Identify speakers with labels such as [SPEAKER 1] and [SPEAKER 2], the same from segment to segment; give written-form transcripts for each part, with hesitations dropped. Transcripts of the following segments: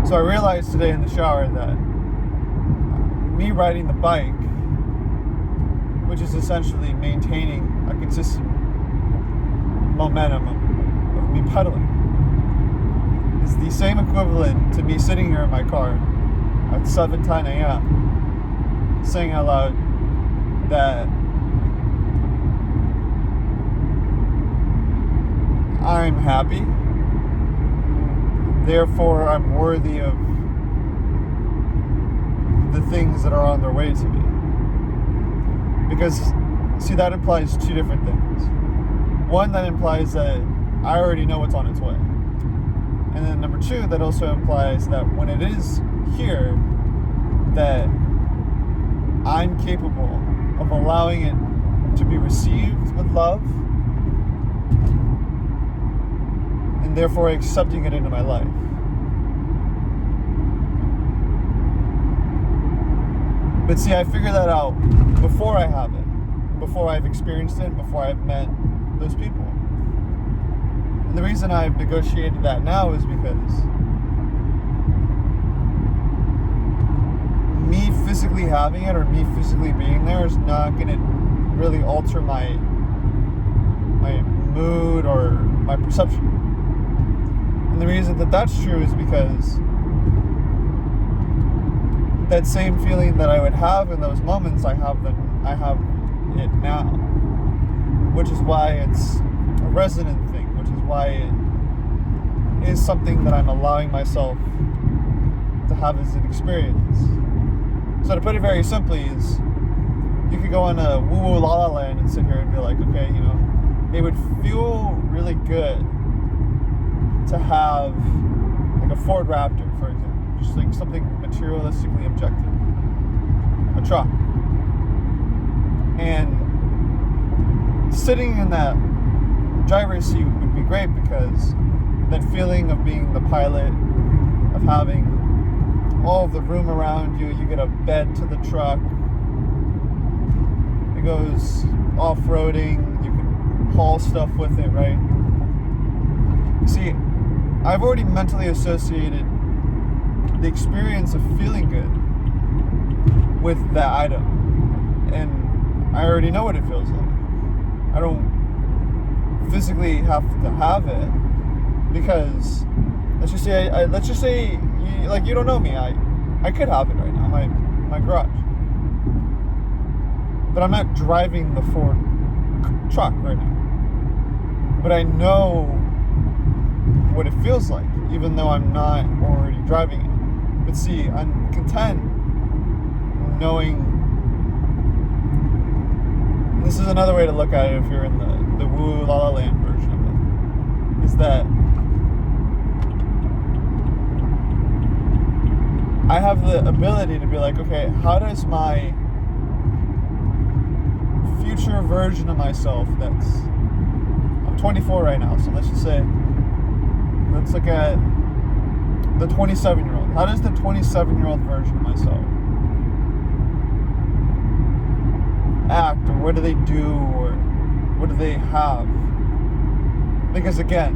[SPEAKER 1] So I realized today in the shower that me riding the bike, which is essentially maintaining a consistent momentum of me pedaling, is the same equivalent to me sitting here in my car at 7:10 a.m. saying out loud that I'm happy, therefore I'm worthy of the things that are on their way to me. Because, see, that implies two different things. One, that implies that I already know what's on its way. And then number two, that also implies that when it is here, that I'm capable of allowing it to be received with love, and therefore accepting it into my life. But see, I figured that out before I have it, before I've experienced it, before I've met those people. And the reason I've negotiated that now is because me physically having it or me physically being there is not going to really alter my mood or my perception. And the reason that that's true is because that same feeling that I would have in those moments, I have it now. Which is why it's a resonant thing, which is why it is something that I'm allowing myself to have as an experience. So to put it very simply is, you could go on a woo-woo la la land and sit here and be like, okay, you know, it would feel really good to have like a Ford Raptor, for example. Just like something materialistically objective. A truck. And sitting in that driver's seat would be great because that feeling of being the pilot, of having all of the room around you, you get a bed to the truck, it goes off-roading, you can haul stuff with it, right? See, I've already mentally associated the experience of feeling good with that item, and I already know what it feels like. I don't physically have to have it because let's just say you don't know me. I could have it right now, my garage, but I'm not driving the Ford truck right now. But I know what it feels like, even though I'm not already driving it. But see, I'm content knowing, and this is another way to look at it if you're in the woo la la land version of it, is that I have the ability to be like, okay, how does my future version of myself I'm 24 right now, so let's just say, let's look at the 27-year-old. How does the 27-year-old version of myself act, or what do they do, or what do they have? Because again,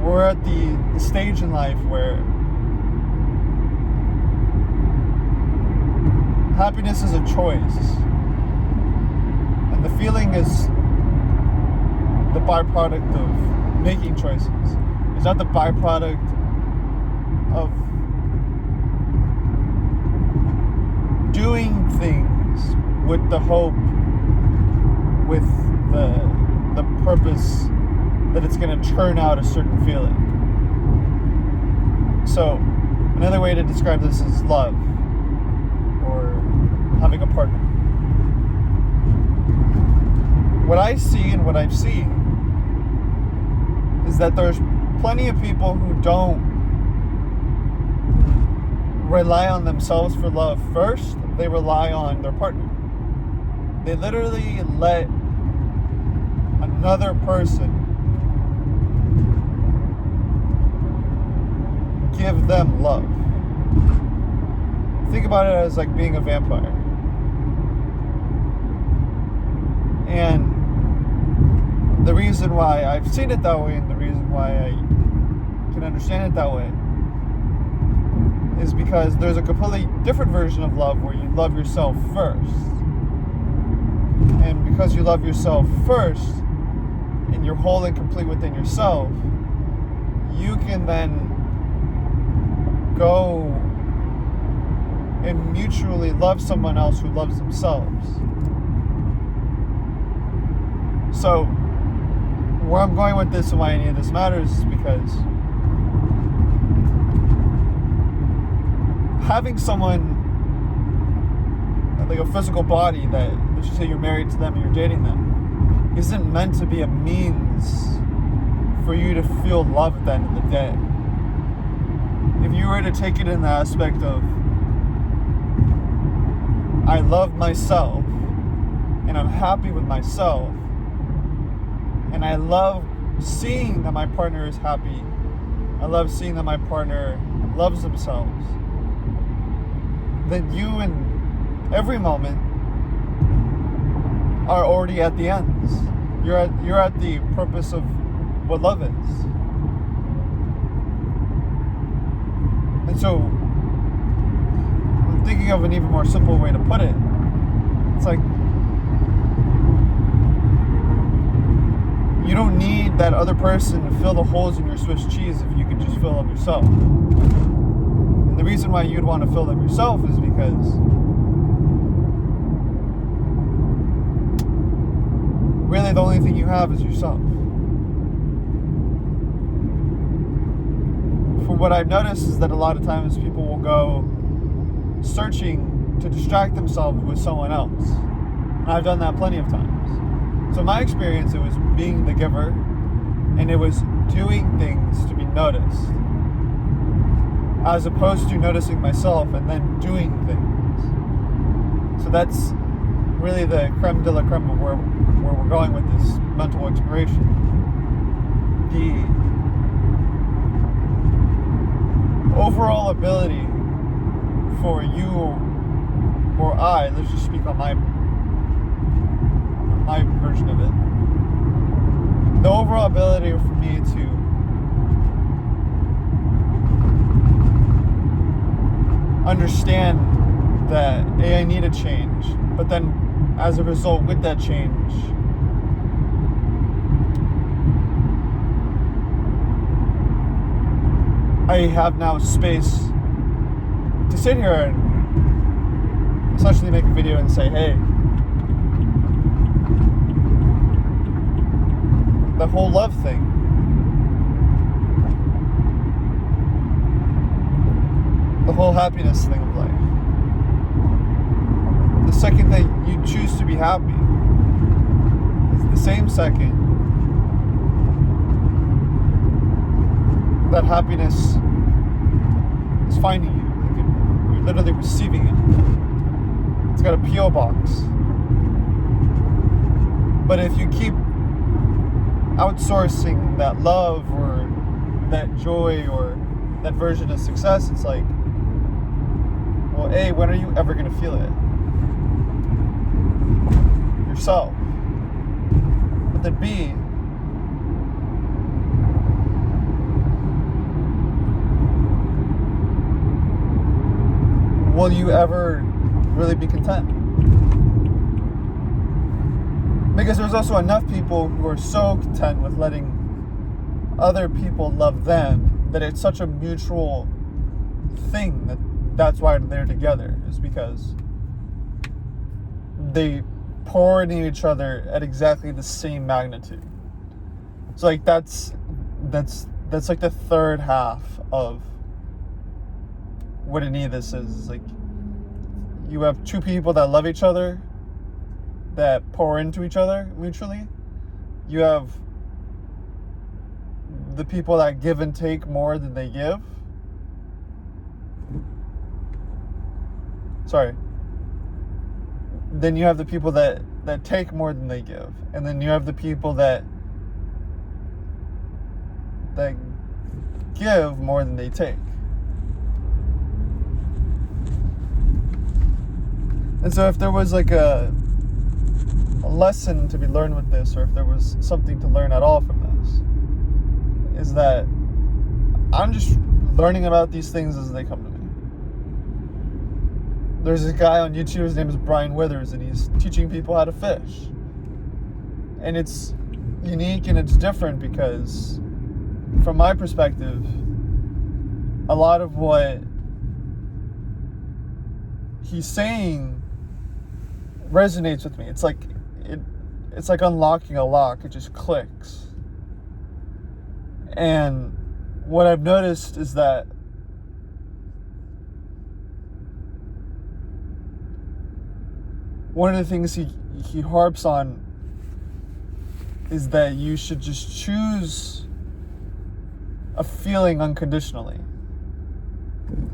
[SPEAKER 1] we're at the stage in life where happiness is a choice, and the feeling is the byproduct of making choices. It's not the byproduct of doing things with the hope, with the purpose that it's going to turn out a certain feeling. So, another way to describe this is love, or having a partner. What I see and what I've seen is that there's plenty of people who don't rely on themselves for love first. They rely on their partner. They literally let another person give them love. Think about it as like being a vampire. And the reason why I've seen it that way, and the reason why I can understand it that way, is because there's a completely different version of love where you love yourself first. And because you love yourself first, and you're whole and complete within yourself, you can then go and mutually love someone else who loves themselves. So, where I'm going with this and why any of this matters is because having someone, like a physical body that, let's just say you're married to them and you're dating them, isn't meant to be a means for you to feel love at the end of the day. If you were to take it in the aspect of, I love myself, and I'm happy with myself, and I love seeing that my partner is happy, I love seeing that my partner loves themselves, then you in every moment are already at the ends. You're at the purpose of what love is. And so I'm thinking of an even more simple way to put it. It's like, you don't need that other person to fill the holes in your Swiss cheese if you can just fill them yourself. And the reason why you'd want to fill them yourself is because really the only thing you have is yourself. For what I've noticed is that a lot of times people will go searching to distract themselves with someone else. And I've done that plenty of times. So in my experience, it was being the giver, and it was doing things to be noticed, as opposed to noticing myself and then doing things. So that's really the creme de la creme of where we're going with this mental exploration. The overall ability for you or I, let's just speak on my version of it. The overall ability for me to understand that I need a change, but then as a result with that change, I have now space to sit here and essentially make a video and say, hey, the whole love thing, the whole happiness thing of life, the second that you choose to be happy is the same second that happiness is finding you. Like you're literally receiving it. It's got a P.O. box. But if you keep outsourcing that love or that joy or that version of success, it's like, well, A, when are you ever going to feel it? Yourself. But then B, will you ever really be content? Because there's also enough people who are so content with letting other people love them that it's such a mutual thing that's why they're together, is because they pour into each other at exactly the same magnitude. So like that's like the third half of what any of this is. Like, you have two people that love each other, that pour into each other mutually. You have the people that give and take more than they give. Sorry. Then you have the people that take more than they give. And then you have the people that give more than they take. And so if there was like a lesson to be learned with this, or if there was something to learn at all from this, is that I'm just learning about these things as they come to me. there's this guy on YouTube, his name is Brian Withers, and he's teaching people how to fish. And it's unique and it's different because, from my perspective, a lot of what he's saying resonates with me. It's like unlocking a lock. It just clicks. And what I've noticed is that one of the things he harps on is that you should just choose a feeling unconditionally.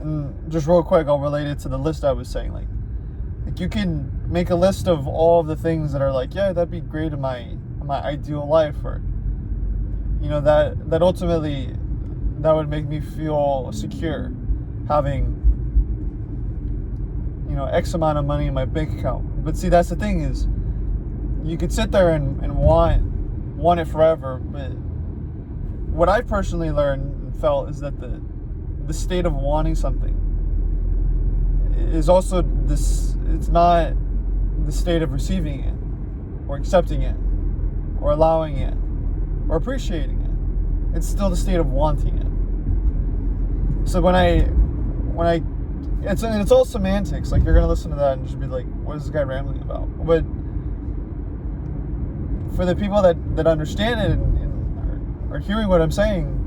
[SPEAKER 1] And just real quick, I'll relate it to the list I was saying. Like you can make a list of all of the things that are like, yeah, that'd be great in my ideal life, or that ultimately that would make me feel secure, having X amount of money in my bank account. But see, that's the thing, is you could sit there and want it forever, but what I personally learned and felt is that the state of wanting something is also this. It's not the state of receiving it, or accepting it, or allowing it, or appreciating it. It's still the state of wanting it. So when I it's all semantics. Like, you're gonna listen to that and just be like, what is this guy rambling about? But for the people that understand it and are hearing what I'm saying,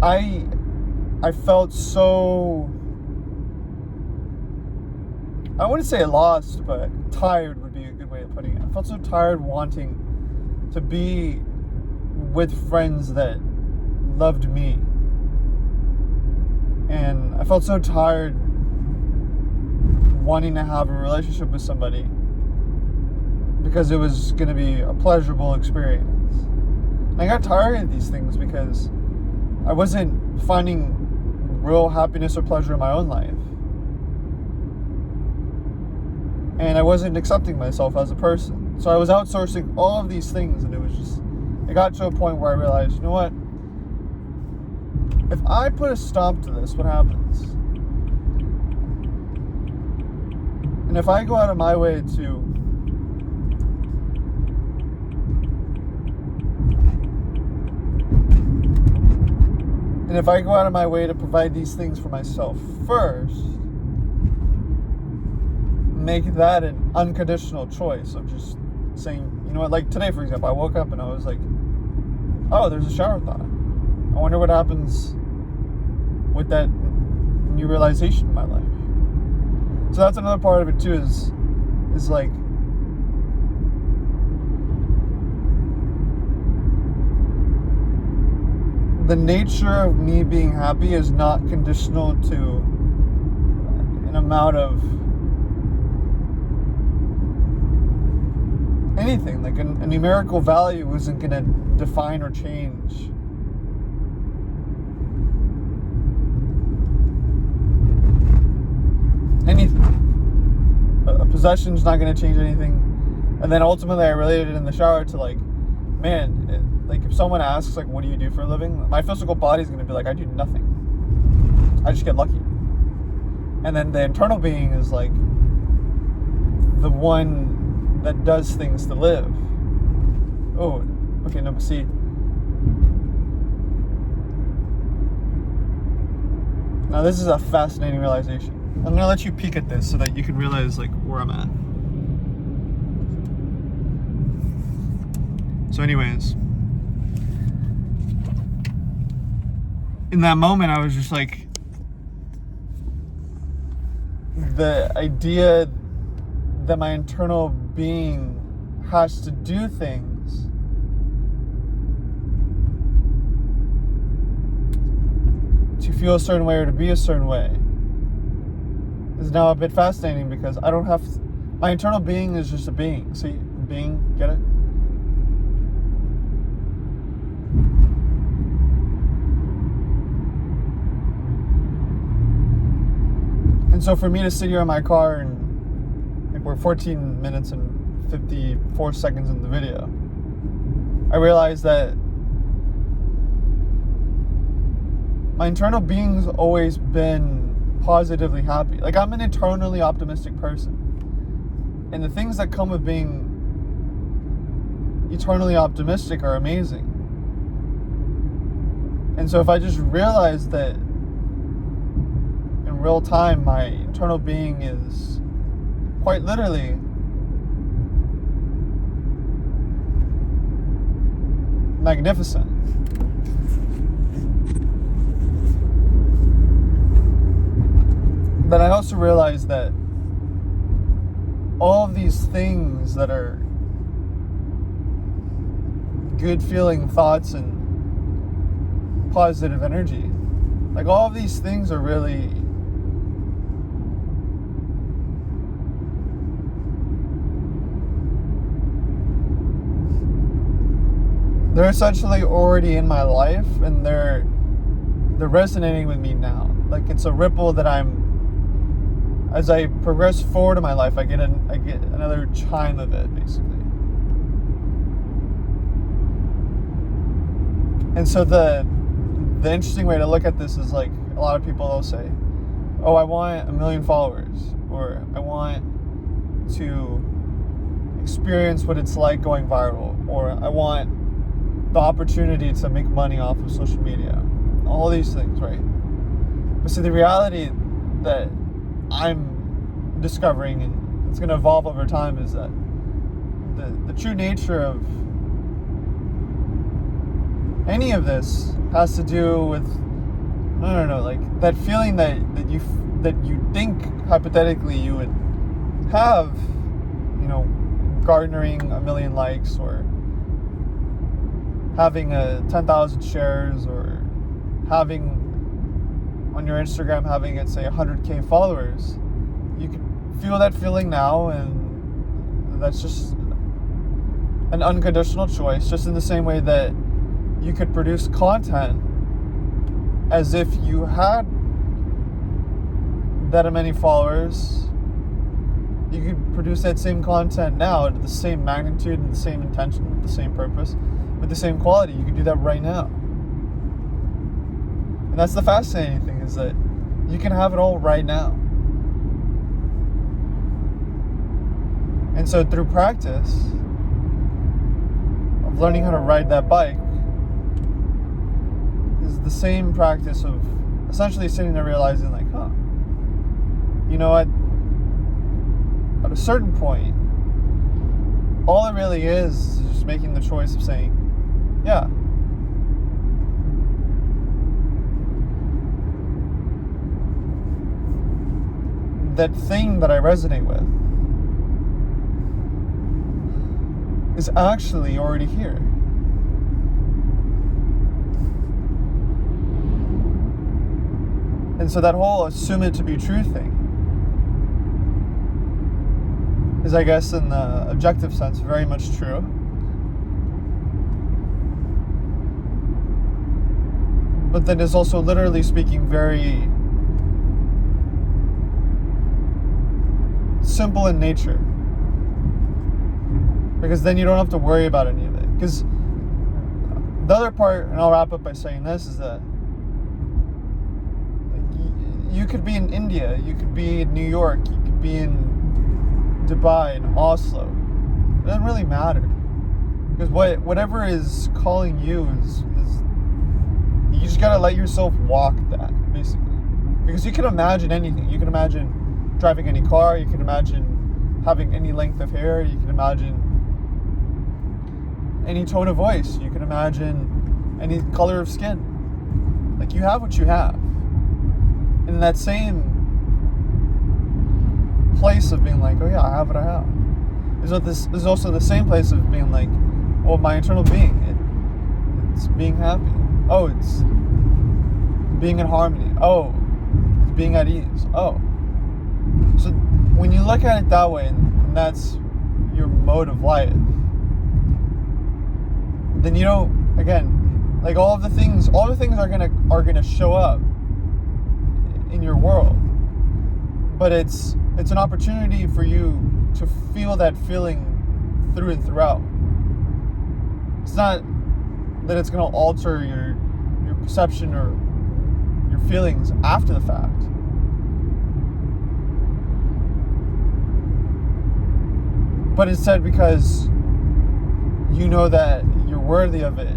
[SPEAKER 1] I felt so, I wouldn't say lost, but tired would be a good way of putting it. I felt so tired wanting to be with friends that loved me. And I felt so tired wanting to have a relationship with somebody because it was going to be a pleasurable experience. And I got tired of these things because I wasn't finding real happiness or pleasure in my own life. And I wasn't accepting myself as a person. So I was outsourcing all of these things, and it got to a point where I realized, you know what? If I put a stop to this, what happens? And if I go out of my way to provide these things for myself first, make that an unconditional choice of just saying, you know what, like today, for example, I woke up and I was like, oh, there's a shower thought. I wonder what happens with that new realization in my life. So that's another part of it too, is like, the nature of me being happy is not conditional to an amount of anything. Like a numerical value isn't going to define or change anything. A possession's not going to change anything. And then ultimately I related it in the shower to like, man, like if someone asks like, what do you do for a living? My physical body's going to be like, I do nothing. I just get lucky. And then the internal being is like the one that does things to live. Oh, okay, no, but see, now this is a fascinating realization. I'm going to let you peek at this so that you can realize like where I'm at. So anyways, in that moment I was just like, the idea that my internal being has to do things to feel a certain way or to be a certain way is now a bit fascinating, because I don't have to, my internal being is just a being. See, being, get it? And so for me to sit here in my car, and we're 14 minutes and 54 seconds in the video, I realized that my internal being's always been positively happy. Like, I'm an eternally optimistic person. And the things that come with being eternally optimistic are amazing. And so if I just realize that in real time my internal being is quite literally magnificent. But I also realize that all of these things that are good feeling thoughts and positive energy, like all of these things are really they're essentially already in my life, and they're resonating with me now. Like, it's a ripple that as I progress forward in my life, I get another chime of it, basically. And so the interesting way to look at this is, like, a lot of people will say, oh, I want 1 million followers, or I want to experience what it's like going viral, or I want the opportunity to make money off of social media. All these things, right? But see, the reality that I'm discovering, and it's going to evolve over time, is that the true nature of any of this has to do with, I don't know, like that feeling that you think hypothetically you would have, you know, garnering 1 million likes, or having 10,000 shares, or having on your Instagram, having it say 100K followers. You can feel that feeling now, and that's just an unconditional choice, just in the same way that you could produce content as if you had that many followers. You could produce that same content now at the same magnitude and the same intention, with the same purpose, with the same quality. You could do that right now. And that's the fascinating thing, is that you can have it all right now. And so through practice of learning how to ride that bike is the same practice of essentially sitting there realizing, like, you know what? At a certain point, all it really is just making the choice of saying, yeah, that thing that I resonate with is actually already here. And so that whole assume it to be true thing is, I guess, in the objective sense, very much true. But then is also, literally speaking, very simple in nature. Because then you don't have to worry about any of it. Because the other part, and I'll wrap up by saying this, is that you could be in India, you could be in New York, you could be in Dubai, in Oslo. It doesn't really matter. Because whatever is calling you is you just gotta let yourself walk that, basically. Because you can imagine anything. You can imagine driving any car, you can imagine having any length of hair, you can imagine any tone of voice, you can imagine any color of skin. Like, you have what you have. And in that same place of being like, oh yeah, I have what I have, this is also the same place of being like, well, my internal being, it's being happy. Oh, it's being in harmony. Oh, it's being at ease. Oh. So when you look at it that way, and that's your mode of life, then you don't, again, like all the things are gonna show up in your world. But it's an opportunity for you to feel that feeling through and throughout. It's not that it's gonna alter your perception or your feelings after the fact. but instead because you know that you're worthy of it.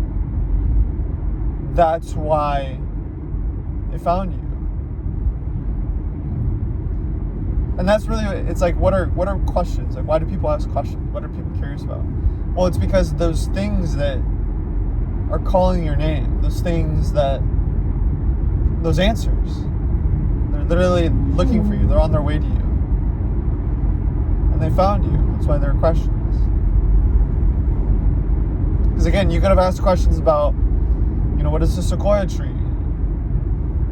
[SPEAKER 1] That's why it found you. And that's really, it's like, what are questions? Like, why do people ask questions? What are people curious about? Well, it's because those things that are calling your name, those answers, they're literally looking for you. They're on their way to you. And they found you. That's why there are questions. Because again, you could have asked questions about, what is the sequoia tree?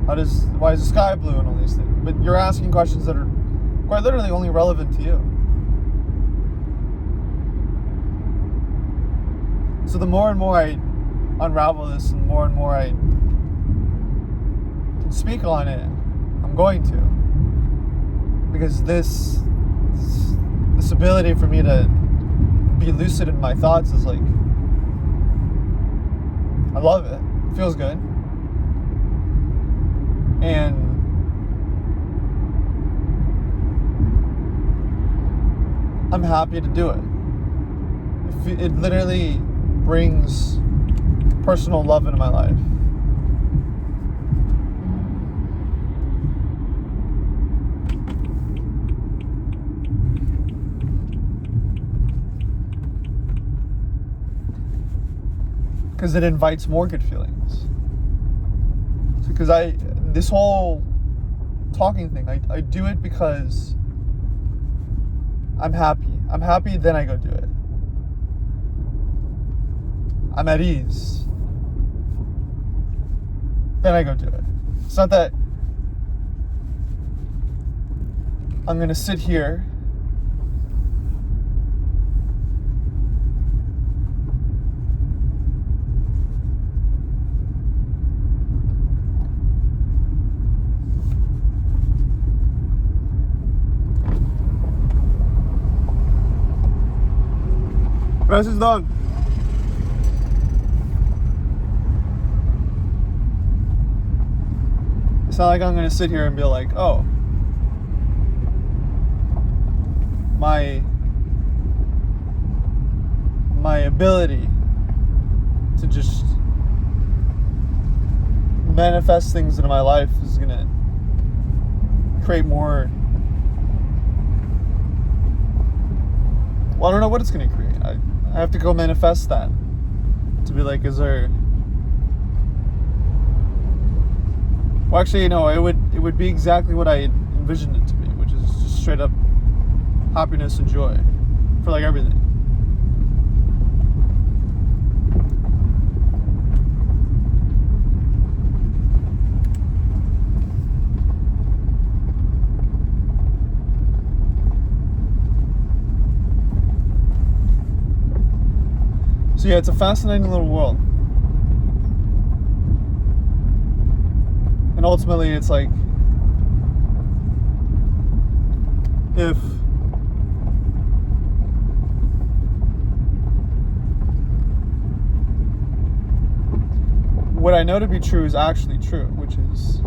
[SPEAKER 1] Why is the sky blue and all these things? But you're asking questions that are quite literally only relevant to you. So the more and more I unravel this, and more I can speak on it, I'm going to. Because this ability for me to be lucid in my thoughts is like, I love it. It feels good. And I'm happy to do it. It literally brings personal love into my life. Because it invites more good feelings. Because this whole talking thing, I do it because I'm happy. I'm happy, then I go do it. I'm at ease, then I go do it. It's not that I'm going to sit here Gracias, Don. It's not like I'm going to sit here and be like, oh, my ability to just manifest things into my life is going to create more. Well, I don't know what it's going to create. I have to go manifest that to be like, is there... Well, actually, no, it would be exactly what I envisioned it to be, which is just straight up happiness and joy for like everything. So yeah, it's a fascinating little world. And ultimately it's like, if what I know to be true is actually true, which is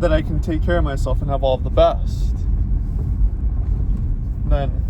[SPEAKER 1] that I can take care of myself and have all of the best, then